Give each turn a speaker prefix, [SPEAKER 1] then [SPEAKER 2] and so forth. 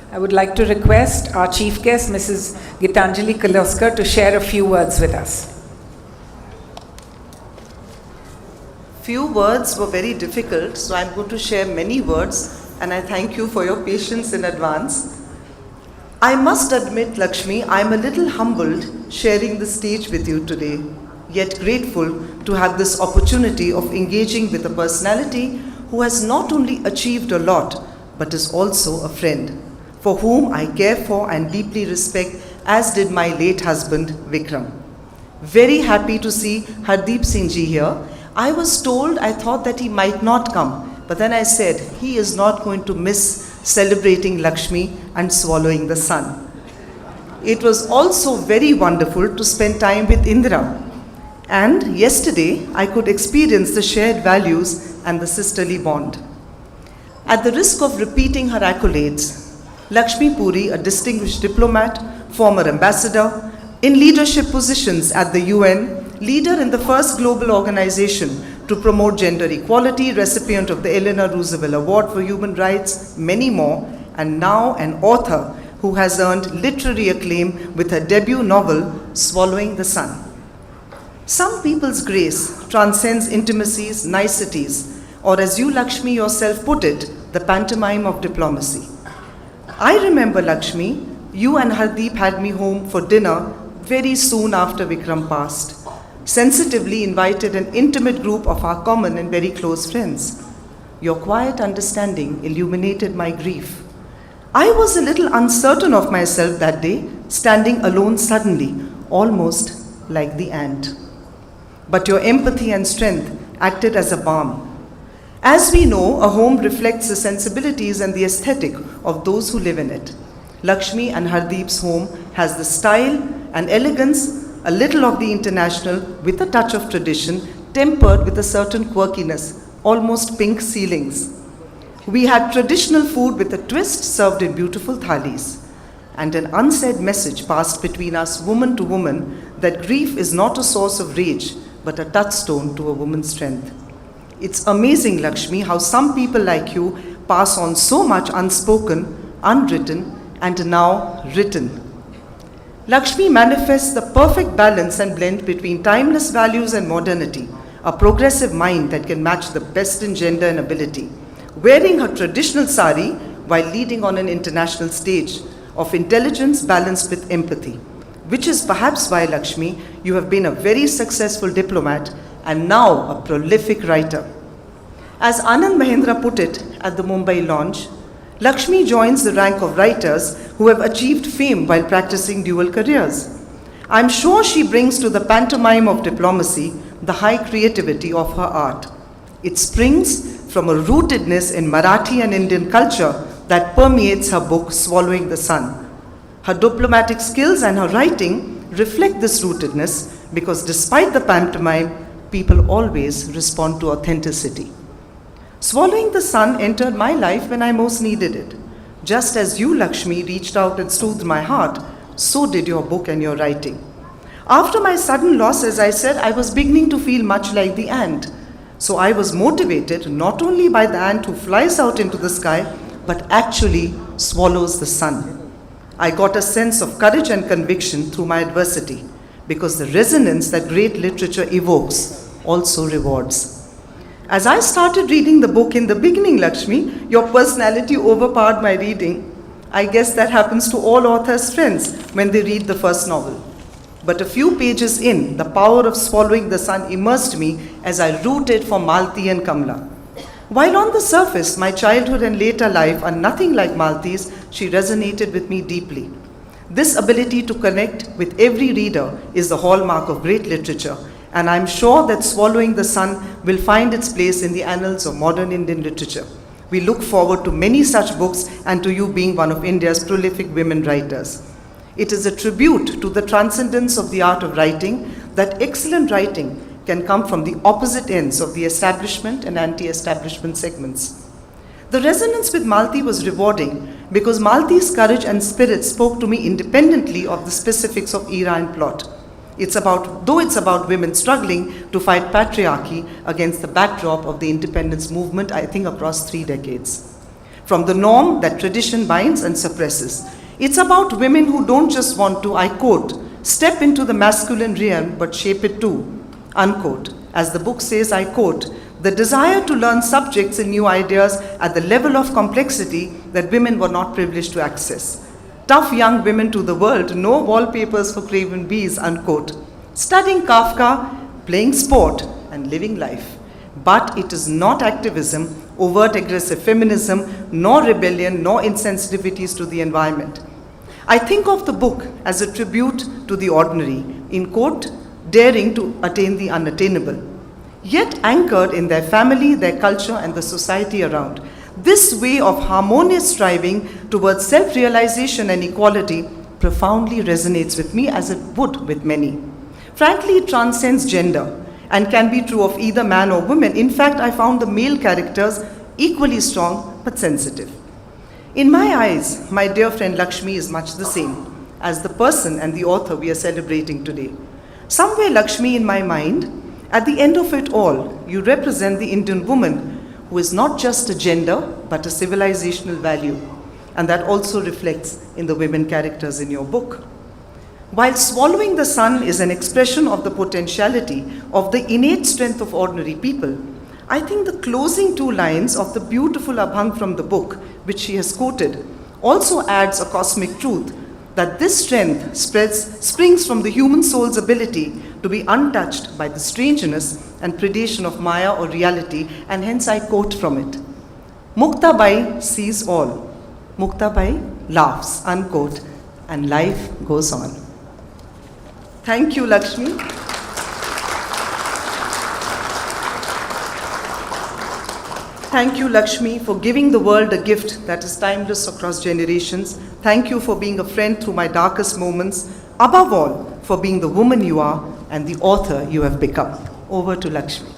[SPEAKER 1] I would like to request our chief guest, Mrs. Gitanjali Kirloskar, to share a few words with us.
[SPEAKER 2] Few words were very difficult, so I'm going to share many words, and I thank you for your patience in advance. I must admit, Lakshmi, I'm a little humbled sharing the stage with you today, yet grateful to have this opportunity of engaging with a personality who has not only achieved a lot, but is also a friend, for whom I care for and deeply respect, as did my late husband, Vikram. Very happy to see Hardeep Singh Ji here. I was told I thought that he might not come, but then I said he is not going to miss celebrating Lakshmi and swallowing the sun. It was also very wonderful to spend time with Indira. And yesterday, I could experience the shared values and the sisterly bond. At the risk of repeating her accolades, Lakshmi Puri, a distinguished diplomat, former ambassador, in leadership positions at the UN, leader in the first global organization to promote gender equality, recipient of the Eleanor Roosevelt Award for Human Rights, many more, and now an author who has earned literary acclaim with her debut novel, Swallowing the Sun. Some people's grace transcends intimacies, niceties, or as you, Lakshmi, yourself put it, the pantomime of diplomacy. I remember, Lakshmi, you and Hardeep had me home for dinner very soon after Vikram passed, sensitively invited an intimate group of our common and very close friends. Your quiet understanding illuminated my grief. I was a little uncertain of myself that day, standing alone suddenly, almost like the ant. But your empathy and strength acted as a balm. As we know, a home reflects the sensibilities and the aesthetic of those who live in it. Lakshmi and Hardeep's home has the style and elegance, a little of the international with a touch of tradition, tempered with a certain quirkiness, almost pink ceilings. We had traditional food with a twist served in beautiful thalis, and an unsaid message passed between us woman to woman that grief is not a source of rage, but a touchstone to a woman's strength. It's amazing, Lakshmi, how some people like you pass on so much unspoken, unwritten, and now written. Lakshmi manifests the perfect balance and blend between timeless values and modernity, a progressive mind that can match the best in gender and ability, wearing her traditional sari while leading on an international stage of intelligence balanced with empathy, which is perhaps why, Lakshmi, you have been a very successful diplomat and now a prolific writer. As Anand Mahendra put it at the Mumbai launch, Lakshmi joins the rank of writers who have achieved fame while practicing dual careers. I'm sure she brings to the pantomime of diplomacy the high creativity of her art. It springs from a rootedness in Marathi and Indian culture that permeates her book, Swallowing the Sun. Her diplomatic skills and her writing reflect this rootedness because despite the pantomime, people always respond to authenticity. Swallowing the Sun entered my life when I most needed it. Just as you, Lakshmi, reached out and soothed my heart, so did your book and your writing. After my sudden loss, as I said, I was beginning to feel much like the ant. So I was motivated not only by the ant who flies out into the sky, but actually swallows the sun. I got a sense of courage and conviction through my adversity, because the resonance that great literature evokes also rewards. As I started reading the book in the beginning, Lakshmi, your personality overpowered my reading. I guess that happens to all authors' friends when they read the first novel. But a few pages in, the power of Swallowing the Sun immersed me as I rooted for Malti and Kamla. While on the surface, my childhood and later life are nothing like Malti's, she resonated with me deeply. This ability to connect with every reader is the hallmark of great literature, and I'm sure that Swallowing the Sun will find its place in the annals of modern Indian literature. We look forward to many such books and to you being one of India's prolific women writers. It is a tribute to the transcendence of the art of writing that excellent writing can come from the opposite ends of the establishment and anti-establishment segments. The resonance with Malti was rewarding because Malti's courage and spirit spoke to me independently of the specifics of era and plot. It's about women struggling to fight patriarchy against the backdrop of the independence movement, I think across 3 decades. from the norm that tradition binds and suppresses. It's about women who don't just want to, I quote, step into the masculine realm but shape it too, unquote. As the book says, I quote, the desire to learn subjects and new ideas at the level of complexity that women were not privileged to access. Tough young women to the world, no wallpapers for craven bees, unquote. Studying Kafka, playing sport, and living life. But it is not activism, overt aggressive feminism, nor rebellion, nor insensitivities to the environment. I think of the book as a tribute to the ordinary, in quote, daring to attain the unattainable, yet anchored in their family, their culture, and the society around. This way of harmonious striving towards self-realization and equality profoundly resonates with me, as it would with many. Frankly, it transcends gender and can be true of either man or woman. In fact, I found the male characters equally strong but sensitive. In my eyes, my dear friend Lakshmi is much the same as the person and the author we are celebrating today. Somewhere, Lakshmi, in my mind, at the end of it all, you represent the Indian woman who is not just a gender, but a civilizational value. And that also reflects in the women characters in your book. While swallowing the sun is an expression of the potentiality of the innate strength of ordinary people, I think the closing two lines of the beautiful Abhang from the book, which she has quoted, also adds a cosmic truth that this strength springs from the human soul's ability to be untouched by the strangeness and predation of Maya or reality, and hence I quote from it. Muktabai sees all. Muktabai laughs, unquote, and life goes on. Thank you, Lakshmi. Thank you, Lakshmi, for giving the world a gift that is timeless across generations. Thank you for being a friend through my darkest moments. Above all, for being the woman you are and the author you have become. Over to Lakshmi.